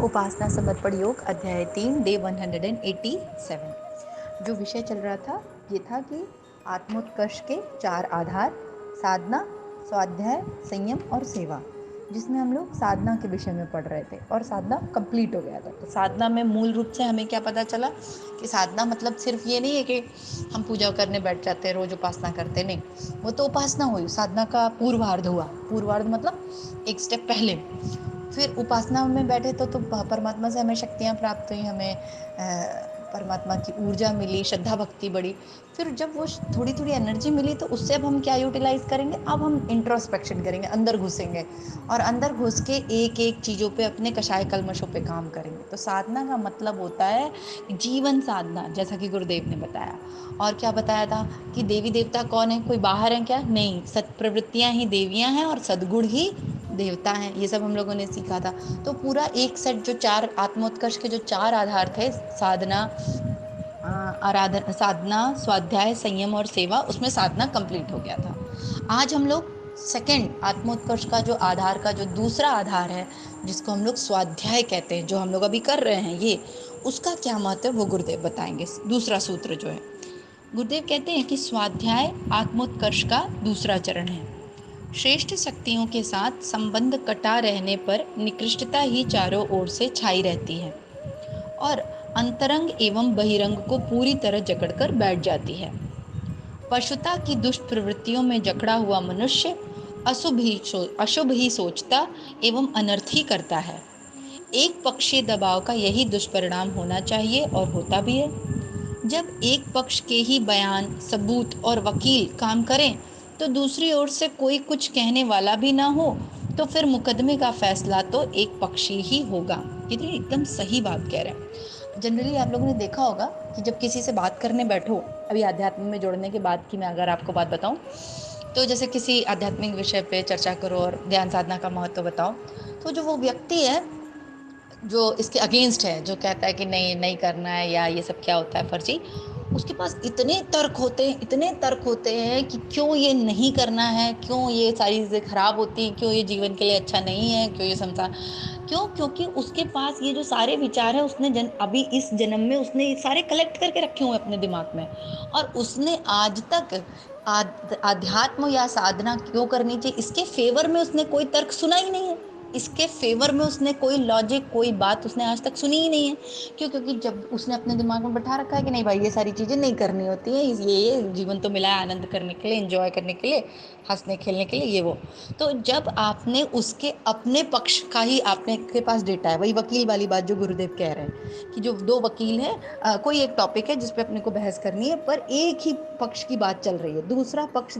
उपासना समर्पण योग अध्याय 3 डे 187। जो विषय चल रहा था ये था कि आत्मोत्कर्ष के 4 आधार: साधना, स्वाध्याय, संयम और सेवा, जिसमें हम लोग साधना के विषय में पढ़ रहे थे और साधना कंप्लीट हो गया था। तो साधना में मूल रूप से हमें क्या पता चला कि साधना मतलब सिर्फ ये नहीं है कि हम पूजा करने बैठ जाते हैं, रोज उपासना करते, नहीं, वो तो उपासना हुई। साधना का पूर्वार्ध हुआ। पूर्वार्ध मतलब एक स्टेप पहले। फिर उपासना में बैठे तो परमात्मा से हमें शक्तियाँ प्राप्त हुई, हमें परमात्मा की ऊर्जा मिली, श्रद्धा भक्ति बढ़ी। फिर जब वो थोड़ी थोड़ी एनर्जी मिली तो उससे अब हम क्या यूटिलाइज करेंगे? अब हम इंट्रोस्पेक्शन करेंगे, अंदर घुसेंगे और अंदर घुस के एक एक चीज़ों पे, अपने कषाय कल्मशों पे काम करेंगे। तो साधना का मतलब होता है जीवन साधना, जैसा कि गुरुदेव ने बताया। और क्या बताया था कि देवी देवता कौन है? कोई बाहर है क्या? नहीं, सत्प्रवृत्तियाँ ही देवियाँ हैं और सद्गुण ही देवता हैं। ये सब हम लोगों ने सीखा था। तो पूरा एक सेट, जो 4 आत्मोत्कर्ष के जो 4 आधार थे, साधना, साधना, स्वाध्याय, संयम और सेवा, उसमें साधना कंप्लीट हो गया था। आज हम लोग सेकंड आत्मोत्कर्ष का जो आधार का जो दूसरा आधार है, जिसको हम लोग स्वाध्याय कहते हैं, जो हम लोग अभी कर रहे हैं, ये उसका क्या महत्व है वो गुरुदेव बताएंगे। दूसरा सूत्र जो है, गुरुदेव कहते हैं कि स्वाध्याय आत्मोत्कर्ष का दूसरा चरण है। श्रेष्ठ शक्तियों के साथ संबंध कटा रहने पर निकृष्टता ही चारों ओर से छाई रहती है और अंतरंग एवं बहिरंग को पूरी तरह जकड़कर बैठ जाती है। पशुता की दुष्ट प्रवृत्तियों में जकड़ा हुआ मनुष्य अशुभ ही सोचता एवं अनर्थ ही करता है। एक पक्षीय दबाव का यही दुष्परिणाम होना चाहिए और होता भी है। जब एक पक्ष के ही बयान, सबूत और वकील काम करें तो दूसरी ओर से कोई कुछ कहने वाला भी ना हो, तो फिर मुकदमे का फैसला तो एक पक्षी ही होगा। ये तो एकदम सही बात कह रहे हैं। जनरली आप लोगों ने देखा होगा कि जब किसी से बात करने बैठो, अभी आध्यात्म में जोड़ने के बाद की मैं अगर आपको बात बताऊं, तो जैसे किसी आध्यात्मिक विषय पे चर्चा करो और ध्यान साधना का महत्व बताओ, तो जो वो व्यक्ति है जो इसके अगेंस्ट है, जो कहता है कि नहीं नहीं करना है या ये सब क्या होता है फर्जी, उसके पास इतने तर्क होते हैं, इतने तर्क होते हैं कि क्यों ये नहीं करना है, क्यों ये सारी चीज़ें खराब होती हैं, क्यों ये जीवन के लिए अच्छा नहीं है, क्यों ये संसार, क्यों? क्योंकि उसके पास ये जो सारे विचार है, उसने अभी इस जन्म में उसने ये सारे कलेक्ट करके रखे हुए अपने दिमाग में, और उसने आज तक आध्यात्म या साधना क्यों करनी चाहिए, इसके फेवर में उसने कोई तर्क सुना ही नहीं है। इसके फेवर में उसने कोई लॉजिक, कोई बात उसने आज तक सुनी ही नहीं है। क्यों? क्योंकि जब उसने अपने दिमाग में बैठा रखा है कि नहीं भाई, ये सारी चीज़ें नहीं करनी होती हैं, ये जीवन तो मिला है आनंद करने के लिए, एंजॉय करने के लिए, हंसने खेलने के लिए, ये वो। तो जब आपने उसके अपने पक्ष का ही आपने के पास डेटा है, वही वकील वाली बात जो गुरुदेव कह रहे हैं कि जो दो वकील हैं, कोई एक टॉपिक है जिसपे अपने को बहस करनी है, पर एक ही पक्ष की बात चल रही है, दूसरा पक्ष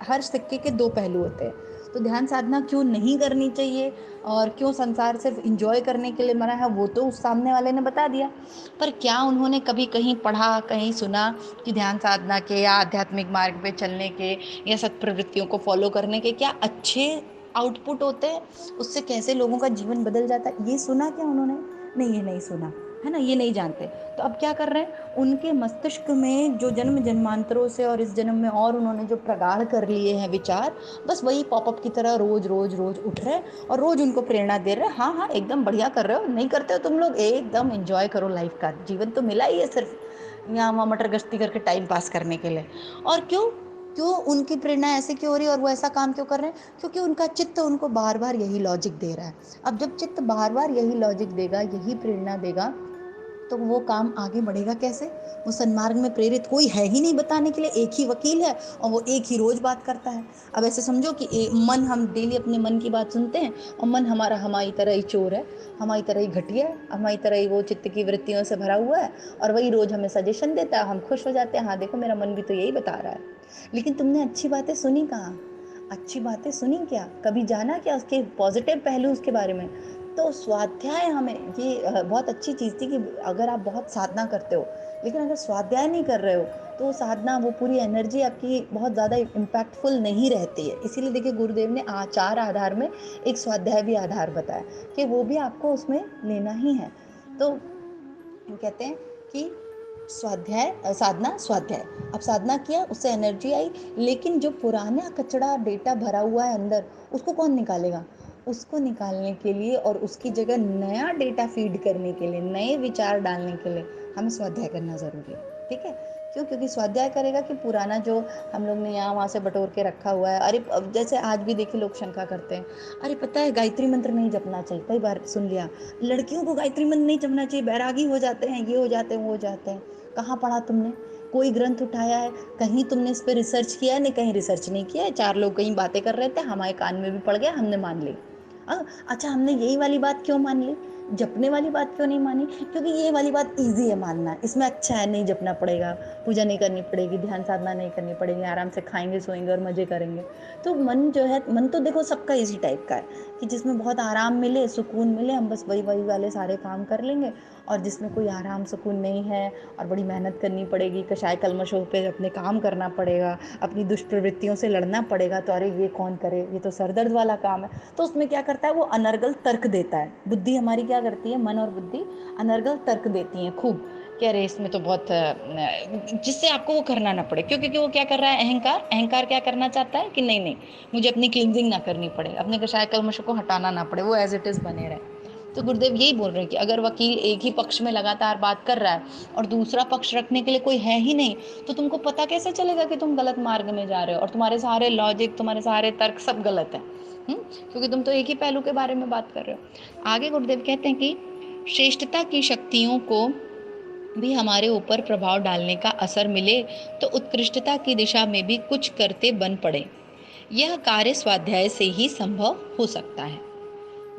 हर सिक्के के दो पहलू होते हैं। तो ध्यान साधना क्यों नहीं करनी चाहिए और क्यों संसार सिर्फ इंजॉय करने के लिए मना है, वो तो उस सामने वाले ने बता दिया। पर क्या उन्होंने कभी कहीं पढ़ा, कहीं सुना कि ध्यान साधना के या आध्यात्मिक मार्ग पे चलने के या सत्प्रवृत्तियों को फॉलो करने के क्या अच्छे आउटपुट होते हैं, उससे कैसे लोगों का जीवन बदल जाता है? ये सुना क्या उन्होंने? नहीं, ये नहीं सुना है ना, ये नहीं जानते। तो अब क्या कर रहे हैं, उनके मस्तिष्क में जो जन्म जन्मांतरों से और इस जन्म में और उन्होंने जो प्रगाढ़ कर लिए हैं विचार, बस वही पॉपअप की तरह रोज रोज रोज उठ रहे हैं और रोज उनको प्रेरणा दे रहे हैं। हाँ हाँ, एकदम बढ़िया कर रहे हो, नहीं करते हो तुम लोग, एकदम एंजॉय करो लाइफ का, जीवन तो मिला ही है सिर्फ यहाँ वहाँ मटर गश्ती करके टाइम पास करने के लिए। और क्यों? क्यों उनकी प्रेरणा ऐसे क्यों हो रही है और वो ऐसा काम क्यों कर रहे हैं? क्योंकि उनका चित्त उनको बार बार यही लॉजिक दे रहा है। अब जब चित्त बार बार यही लॉजिक देगा, यही प्रेरणा देगा, तो वो काम आगे बढ़ेगा कैसे? वो सन्मार्ग में प्रेरित कोई है ही नहीं बताने के लिए, एक ही वकील है और वो एक ही रोज बात करता है। अब ऐसे समझो कि मन, हम डेली अपने मन की बात सुनते हैं और मन हमारा हमारी तरह ही चोर है, हमारी तरह ही घटिया है, हमारी तरह ही वो चित्त की वृत्तियों से भरा हुआ है, और वही रोज हमें सजेशन देता है, हम खुश हो जाते हैं, हाँ देखो मेरा मन भी तो यही बता रहा है। लेकिन तुमने अच्छी बातें सुनी कहाँ? अच्छी बातें सुनी क्या? कभी जाना क्या उसके पॉजिटिव पहलू उसके बारे में? तो स्वाध्याय, हमें ये बहुत अच्छी चीज़ थी कि अगर आप बहुत साधना करते हो लेकिन अगर स्वाध्याय नहीं कर रहे हो, तो वो साधना, वो पूरी एनर्जी आपकी बहुत ज़्यादा इम्पैक्टफुल नहीं रहती है। इसीलिए देखिए गुरुदेव ने 4 आधार में एक स्वाध्याय भी आधार बताया कि वो भी आपको उसमें लेना ही है। तो हम कहते हैं कि स्वाध्याय, साधना, स्वाध्याय। अब साधना किया, उससे एनर्जी आई, लेकिन जो पुराना कचरा डेटा भरा हुआ है अंदर, उसको कौन निकालेगा? उसको निकालने के लिए और उसकी जगह नया डेटा फीड करने के लिए, नए विचार डालने के लिए हमें स्वाध्याय करना ज़रूरी है। ठीक है? क्यों? क्योंकि स्वाध्याय करेगा कि पुराना जो हम लोग ने यहाँ वहाँ से बटोर के रखा हुआ है, अरे अब जैसे आज भी देखिए लोग शंका करते हैं, अरे पता है गायत्री मंत्र नहीं जपना चाहिए, कई बार सुन लिया, लड़कियों को गायत्री मंत्र नहीं जपना चाहिए, बैरागी हो जाते हैं, ये हो जाते हैं, वो हो जाते हैं। कहाँ पढ़ा तुमने? कोई ग्रंथ उठाया है? कहीं तुमने इस पे रिसर्च किया है? नहीं, कहीं रिसर्च नहीं किया है, 4 लोग कहीं बातें कर रहे थे, हमारे कान में भी पड़ गया, हमने मान ली। अच्छा, हमने यही वाली बात क्यों मान ली? जपने वाली बात क्यों नहीं मानी? क्योंकि ये वाली बात ईज़ी है मानना, इसमें अच्छा है, नहीं जपना पड़ेगा, पूजा नहीं करनी पड़ेगी, ध्यान साधना नहीं करनी पड़ेगी, आराम से खाएँगे, सोएँगे और मज़े करेंगे। तो मन जो है, मन तो देखो सबका इसी टाइप का है कि जिसमें बहुत आराम मिले, सुकून मिले, हम बस वही वाले सारे काम कर लेंगे। और जिसमें कोई आराम सुकून नहीं है और बड़ी मेहनत करनी पड़ेगी, कषाय कल्मषों पे अपने काम करना पड़ेगा, अपनी दुष्प्रवृत्तियों से लड़ना पड़ेगा, तो अरे ये कौन करे, ये तो सरदर्द वाला काम है। तो उसमें क्या करता है, वो अनर्गल तर्क देता है। बुद्धि हमारी क्या करती है, मन और बुद्धि अनर्गल तर्क देती हैं खूब कि अरे इसमें तो बहुत जिससे आपको वो करना ना पड़े। क्यों? क्योंकि वो क्या कर रहा है, अहंकार। अहंकार क्या करना चाहता है कि नहीं नहीं, मुझे अपनी क्लींजिंग ना करनी पड़े, अपने कषाय कल्मषों को हटाना ना पड़े, वो एज इट इज बने रहे। तो गुरुदेव यही बोल रहे हैं कि अगर वकील एक ही पक्ष में लगातार बात कर रहा है और दूसरा पक्ष रखने के लिए कोई है ही नहीं, तो तुमको पता कैसे चलेगा कि तुम गलत मार्ग में जा रहे हो और तुम्हारे सारे लॉजिक, तुम्हारे सारे तर्क सब गलत है। क्योंकि तुम तो एक ही पहलू के बारे में बात कर रहे हो। आगे गुरुदेव कहते हैं कि श्रेष्ठता की शक्तियों को भी हमारे ऊपर प्रभाव डालने का असर मिले तो उत्कृष्टता की दिशा में भी कुछ करते बन पड़े। यह कार्य स्वाध्याय से ही संभव हो सकता है।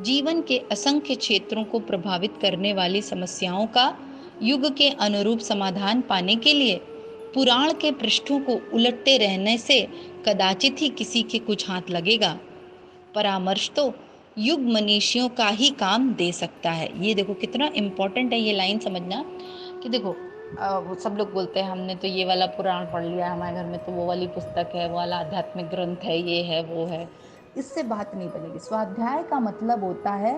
जीवन के असंख्य क्षेत्रों को प्रभावित करने वाली समस्याओं का युग के अनुरूप समाधान पाने के लिए पुराण के पृष्ठों को उलटते रहने से कदाचित ही किसी के कुछ हाथ लगेगा। परामर्श तो युग मनीषियों का ही काम दे सकता है। ये देखो कितना इम्पोर्टेंट है ये लाइन समझना कि देखो वो सब लोग बोलते हैं हमने तो ये वाला पुराण पढ़ लिया, हमारे घर में तो वो वाली पुस्तक है, वो वाला आध्यात्मिक ग्रंथ है, ये है वो है। इससे बात नहीं बनेगी। स्वाध्याय का मतलब होता है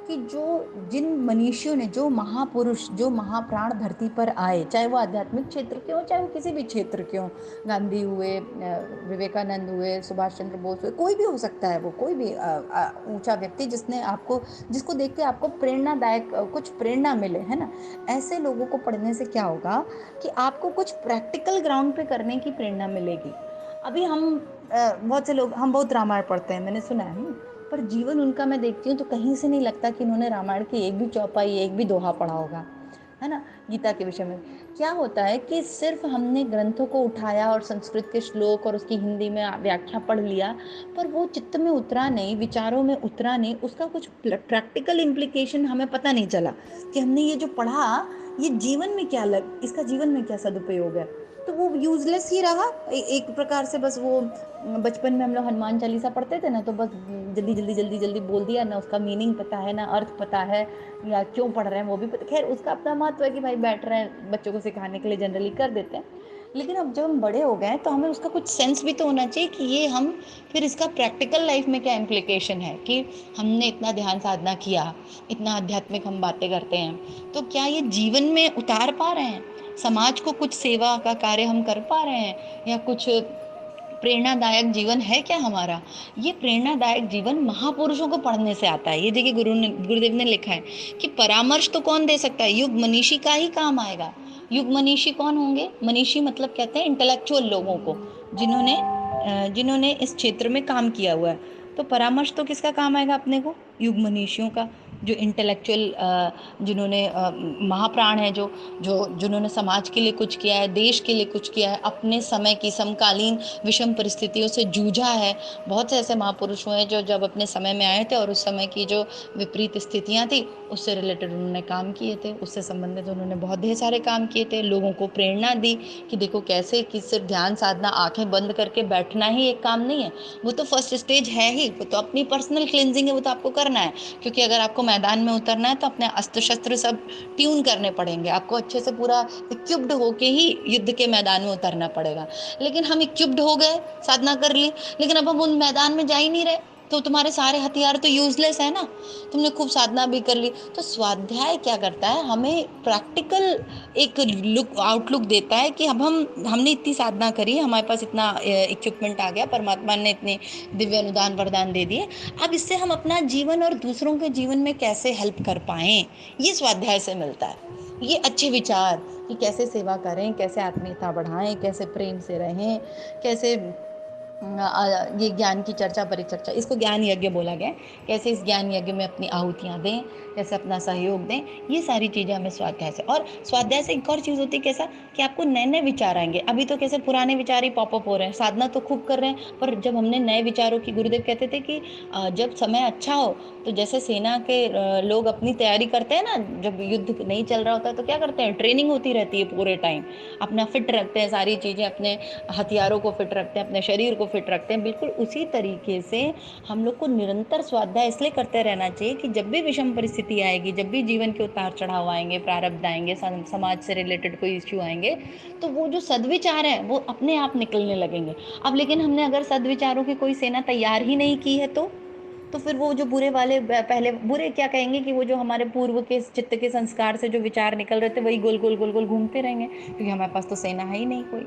कि जो जिन मनीषियों ने, जो महापुरुष, जो महाप्राण धरती पर आए, चाहे वो आध्यात्मिक क्षेत्र के हो, चाहे वो किसी भी क्षेत्र के हो, गांधी हुए, विवेकानंद हुए, सुभाष चंद्र बोस हुए, कोई भी हो सकता है, वो कोई भी ऊंचा व्यक्ति जिसने आपको, जिसको देख के आपको प्रेरणादायक कुछ प्रेरणा मिले, है ना। ऐसे लोगों को पढ़ने से क्या होगा कि आपको कुछ प्रैक्टिकल ग्राउंड पे करने की प्रेरणा मिलेगी। अभी हम बहुत से लोग, हम बहुत रामायण पढ़ते हैं, मैंने सुना है, पर जीवन उनका मैं देखती हूँ तो कहीं से नहीं लगता कि उन्होंने रामायण की एक भी चौपाई, एक भी दोहा पढ़ा होगा, है ना। गीता के विषय में क्या होता है कि सिर्फ हमने ग्रंथों को उठाया और संस्कृत के श्लोक और उसकी हिंदी में व्याख्या पढ़ लिया, पर वो चित्त में उतरा नहीं, विचारों में उतरा नहीं, उसका कुछ प्रैक्टिकल इम्प्लीकेशन हमें पता नहीं चला कि हमने ये जो पढ़ा, ये जीवन में क्या इसका जीवन में क्या सदुपयोग है। तो वो यूजलेस ही रहा एक प्रकार से। बस वो बचपन में हम लोग हनुमान चालीसा पढ़ते थे ना, तो बस जल्दी जल्दी जल्दी जल्दी बोल दिया ना, उसका मीनिंग पता है ना, अर्थ पता है, या क्यों पढ़ रहे हैं वो भी पता। खैर उसका अपना महत्व है कि भाई बैठ रहे हैं, बच्चों को सिखाने के लिए जनरली कर देते हैं। लेकिन अब जब हम बड़े हो गए तो हमें उसका कुछ सेंस भी तो होना चाहिए कि ये हम फिर इसका प्रैक्टिकल लाइफ में क्या इम्प्लीकेशन है कि हमने इतना ध्यान साधना किया, इतना आध्यात्मिक हम बातें करते हैं, तो क्या ये जीवन में उतार पा रहे हैं, समाज को कुछ सेवा का कार्य हम कर पा रहे हैं, या कुछ प्रेरणादायक जीवन है क्या हमारा। ये प्रेरणादायक जीवन महापुरुषों को पढ़ने से आता है। ये देखिए गुरुदेव ने लिखा है कि परामर्श तो कौन दे सकता है, युग मनीषी का ही काम आएगा। युग मनीषी कौन होंगे? मनीषी मतलब कहते हैं इंटेलेक्चुअल लोगों को, जिन्होंने इस क्षेत्र में काम किया हुआ है। तो परामर्श तो किसका काम आएगा अपने को? युग मनीषियों का, जो इंटेलेक्चुअल, जिन्होंने महाप्राण है, जो जो जिन्होंने समाज के लिए कुछ किया है, देश के लिए कुछ किया है, अपने समय की समकालीन विषम परिस्थितियों से जूझा है। बहुत से ऐसे महापुरुष हुए जो जब अपने समय में आए थे और उस समय की जो विपरीत स्थितियां थी उससे रिलेटेड उन्होंने काम किए थे, उससे संबंधित उन्होंने बहुत ढेर सारे काम किए थे, लोगों को प्रेरणा दी कि देखो कैसे कि सिर्फ ध्यान साधना, आंखें बंद करके बैठना ही एक काम नहीं है, वो तो फर्स्ट स्टेज है ही, वो तो अपनी पर्सनल क्लींजिंग है, वो तो आपको करना है। क्योंकि अगर आपको मैदान में उतरना है तो अपने अस्त्र शस्त्र सब ट्यून करने पड़ेंगे, आपको अच्छे से पूरा इक्विप्ड होके ही युद्ध के मैदान में उतरना पड़ेगा। लेकिन हम इक्विप्ड हो गए, साधना कर ली, लेकिन अब हम उन मैदान में जा ही नहीं रहे, तो तुम्हारे सारे हथियार तो यूजलेस है ना, तुमने खूब साधना भी कर ली। तो स्वाध्याय क्या करता है, हमें प्रैक्टिकल एक लुक आउटलुक देता है कि अब हमने इतनी साधना करी, हमारे पास इतना इक्विपमेंट आ गया, परमात्मा ने इतने दिव्य अनुदान वरदान दे दिए, अब इससे हम अपना जीवन और दूसरों के जीवन में कैसे हेल्प कर पाएं, ये स्वाध्याय से मिलता है। ये अच्छे विचार कि कैसे सेवा करें, कैसे आत्मीयता बढ़ाएं, कैसे प्रेम से रहें, कैसे ये ज्ञान की चर्चा परिचर्चा, इसको ज्ञान यज्ञ बोला गया है, कैसे इस ज्ञान यज्ञ में अपनी आहुतियाँ दें, कैसे अपना सहयोग दें, ये सारी चीज़ें हमें स्वाध्याय से। और स्वाध्याय से एक और चीज़ होती है कैसा, कि आपको नए नए विचार आएंगे। अभी तो कैसे पुराने विचार ही पॉपअप हो रहे हैं, साधना तो खूब कर रहे हैं, पर जब हमने नए विचारों की, गुरुदेव कहते थे कि जब समय अच्छा हो तो जैसे सेना के लोग अपनी तैयारी करते हैं ना, जब युद्ध नहीं चल रहा होता है तो क्या करते हैं, ट्रेनिंग होती रहती है पूरे टाइम, अपना फिट रखते हैं, सारी चीज़ें अपने हथियारों को फिट रखते हैं, अपने शरीर को फिट रखते हैं। बिल्कुल उसी तरीके से हम लोग को निरंतर स्वाध्याय इसलिए करते रहना चाहिए कि जब भी विषम परिस्थिति आएगी, जब भी जीवन के उतार चढ़ाव आएंगे, प्रारब्ध आएंगे, समाज से रिलेटेड कोई इश्यू आएंगे, तो वो जो सदविचार है वो अपने आप निकलने लगेंगे। अब लेकिन हमने अगर सदविचारों की कोई सेना तैयार ही नहीं की है तो फिर वो जो बुरे वाले, पहले बुरे क्या कहेंगे कि वो जो हमारे पूर्व के चित्त के संस्कार से जो विचार निकल रहे थे वही गोल गोल गोल गोल घूमते रहेंगे, क्योंकि हमारे पास तो सेना है ही नहीं कोई।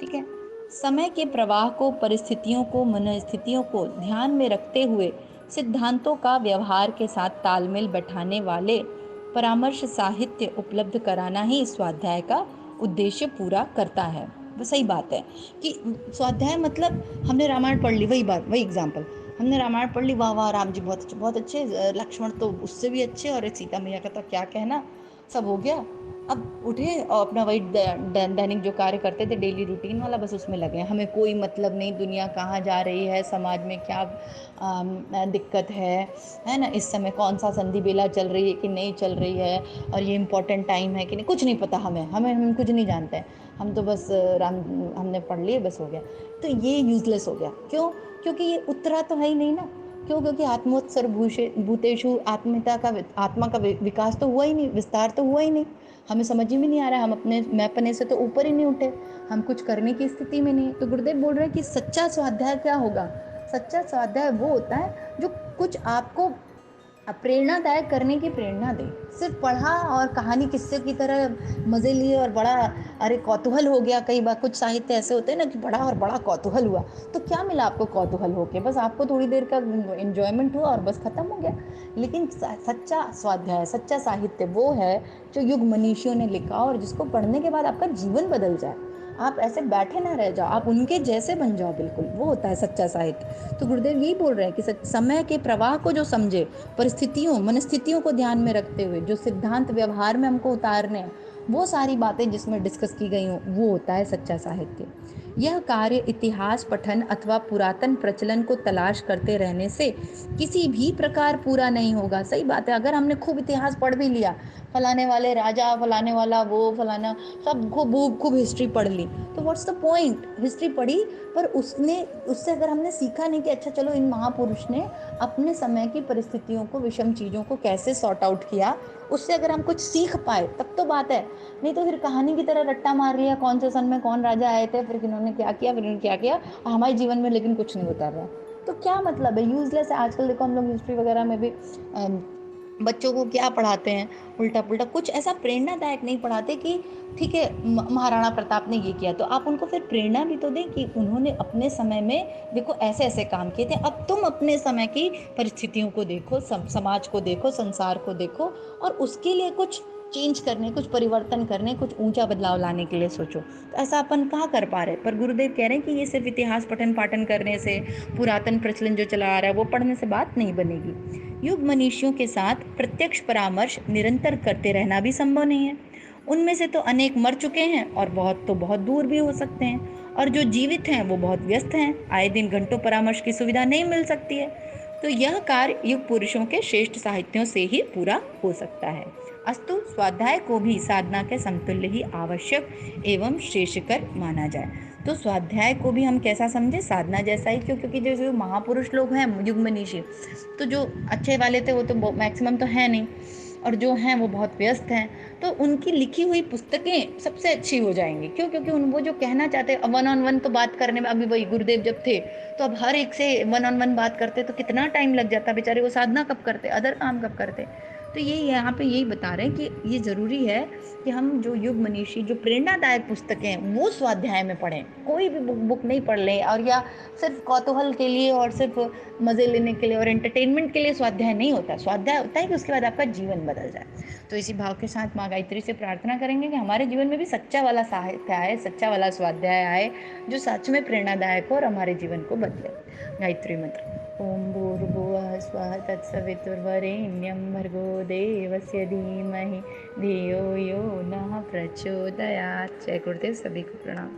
ठीक है। समय के प्रवाह को, परिस्थितियों को, मनस्थितियों को ध्यान में रखते हुए सिद्धांतों का व्यवहार के साथ तालमेल बैठाने वाले परामर्श साहित्य उपलब्ध कराना ही स्वाध्याय का उद्देश्य पूरा करता है। वो सही बात है कि स्वाध्याय मतलब हमने रामायण पढ़ ली, वही बात, वही एग्जाम्पल, हमने रामायण पढ़ ली, वाह वाह राम जी बहुत अच्छे बहुत अच्छे, लक्ष्मण तो उससे भी अच्छे, और सीता मैया का तो क्या कहना, सब हो गया। अब उठे और अपना वही दैनिक जो कार्य करते थे डेली रूटीन वाला, बस उसमें लगे हैं, हमें कोई मतलब नहीं दुनिया कहाँ जा रही है, समाज में क्या दिक्कत है ना, इस समय कौन सा संधि बेला चल रही है कि नहीं चल रही है, और ये इम्पोर्टेंट टाइम है कि नहीं, कुछ नहीं पता हमें हमें हम कुछ नहीं जानते हैं, हम तो बस राम हमने पढ़ लिए बस हो गया। तो ये यूजलेस हो गया, क्यों? क्योंकि ये उतरा तो है ही नहीं ना। क्यों? क्योंकि आत्मोत्सर भूतेषु आत्मिता का, आत्मा का विकास तो हुआ ही नहीं, विस्तार तो हुआ ही नहीं, हमें समझ ही में नहीं आ रहा है, हम अपने मैंपने से तो ऊपर ही नहीं उठे, हम कुछ करने की स्थिति में नहीं। तो गुरुदेव बोल रहे हैं कि सच्चा स्वाध्याय क्या होगा, सच्चा स्वाध्याय वो होता है जो कुछ आपको प्रेरणादायक करने की प्रेरणा दे। सिर्फ पढ़ा और कहानी किस्से की तरह मजे लिए और बड़ा, अरे कौतूहल हो गया, कई बार कुछ साहित्य ऐसे होते हैं ना कि पढ़ा और बड़ा कौतूहल हुआ, तो क्या मिला आपको कौतूहल होके, बस आपको थोड़ी देर का एंजॉयमेंट हुआ और बस खत्म हो गया। लेकिन सच्चा स्वाध्याय, सच्चा साहित्य वो है जो युग मनीषियों ने लिखा और जिसको पढ़ने के बाद आपका जीवन बदल जाए, आप ऐसे बैठे ना रह जाओ, आप उनके जैसे बन जाओ, बिल्कुल वो होता है सच्चा साहित्य। तो गुरुदेव यही बोल रहे हैं कि समय के प्रवाह को जो समझे, परिस्थितियों मनस्थितियों को ध्यान में रखते हुए जो सिद्धांत व्यवहार में हमको उतारने हैं, वो सारी बातें जिसमें डिस्कस की गई हों, वो होता है सच्चा साहित्य। यह कार्य इतिहास पठन अथवा पुरातन प्रचलन को तलाश करते रहने से किसी भी प्रकार पूरा नहीं होगा। सही बात है, अगर हमने खूब इतिहास पढ़ भी लिया, फलाने वाले राजा, फलाने वाला वो, फलाना, सब खूब हिस्ट्री पढ़ ली, तो व्हाट्स द पॉइंट, हिस्ट्री पढ़ी पर उससे अगर हमने सीखा नहीं कि अच्छा चलो इन महापुरुष ने अपने समय की परिस्थितियों को, विषम चीज़ों को कैसे सॉर्ट आउट किया, उससे अगर हम कुछ सीख पाए तब तो बात है, नहीं तो फिर कहानी की तरह रट्टा मार लिया, कौन से सन में कौन राजा आए थे, फिर किन्होंने क्या किया, फिर क्या किया, और हमारे जीवन में लेकिन कुछ नहीं उतर रहा, तो क्या मतलब है, यूजलेस है। आजकल देखो हम लोग हिस्ट्री वगैरह में भी बच्चों को क्या पढ़ाते हैं, उल्टा पुल्टा कुछ ऐसा प्रेरणादायक नहीं पढ़ाते कि ठीक है महाराणा प्रताप ने ये किया, तो आप उनको फिर प्रेरणा भी तो दें कि उन्होंने अपने समय में देखो ऐसे ऐसे काम किए थे, अब तुम अपने समय की परिस्थितियों को देखो, समाज को देखो, संसार को देखो, और उसके लिए कुछ चेंज करने, कुछ परिवर्तन करने, कुछ ऊंचा बदलाव लाने के लिए सोचो। तो ऐसा अपन कहाँ कर पा रहे, पर गुरुदेव कह रहे हैं कि ये सिर्फ इतिहास पठन पाठन करने से, पुरातन प्रचलन जो चला आ रहा है वो पढ़ने से बात नहीं बनेगी। युग मनीषियों के साथ प्रत्यक्ष परामर्श निरंतर करते रहना भी संभव नहीं है। उनमें से तो अनेक मर चुके हैं और बहुत तो बहुत दूर भी हो सकते हैं, और जो जीवित हैं वो बहुत व्यस्त हैं, आए दिन घंटों परामर्श की सुविधा नहीं मिल सकती है। तो यह कार्य युग पुरुषों के श्रेष्ठ साहित्यों से ही पूरा हो सकता है। अस्तु स्वाध्याय को भी साधना के समतुल्य ही आवश्यक एवं श्रेष्ठकर माना जाए। तो स्वाध्याय को भी हम कैसा समझे, साधना जैसा ही, क्यों? क्योंकि जो महापुरुष लोग हैं युग मनीषी, तो जो अच्छे वाले थे वो तो मैक्सिमम तो है नहीं, और जो हैं वो बहुत व्यस्त हैं, तो उनकी लिखी हुई पुस्तकें सबसे अच्छी हो जाएंगी। क्यों? क्योंकि वो जो कहना चाहते हैं, वन ऑन वन तो बात करने में, अभी वही गुरुदेव जब थे तो अब हर एक से वन ऑन वन बात करते तो कितना टाइम लग जाता, बेचारे वो साधना कब करते, अदर काम कब करते। तो ये यहाँ पे यही बता रहे हैं कि ये ज़रूरी है कि हम जो युग मनीषी जो प्रेरणादायक पुस्तकें हैं वो स्वाध्याय में पढ़ें। कोई भी बुक नहीं पढ़ लें, और या सिर्फ कौतूहल के लिए और सिर्फ मज़े लेने के लिए और एंटरटेनमेंट के लिए स्वाध्याय नहीं होता। स्वाध्याय होता है कि उसके बाद आपका जीवन बदल जाए। तो इसी भाव के साथ माँ गायत्री से प्रार्थना करेंगे कि हमारे जीवन में भी सच्चा वाला साहित्य आए, सच्चा वाला स्वाध्याय आए, जो सच में प्रेरणादायक हो और हमारे जीवन को बदले। गायत्री मंत्र। ओम भूर्भुवः स्वः तत्सवितुर्वरेण्यं भर्गो देवस्य धीमहि धियो यो नः प्रचोदयात्। जय गुरुदेव, सभी को प्रणाम।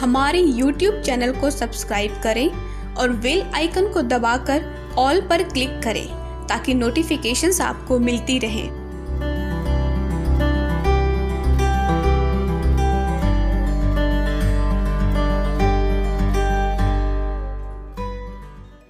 हमारे YouTube चैनल को सब्सक्राइब करें और बेल आइकन को दबाकर ऑल पर क्लिक करें ताकि नोटिफिकेशंस आपको मिलती रहें।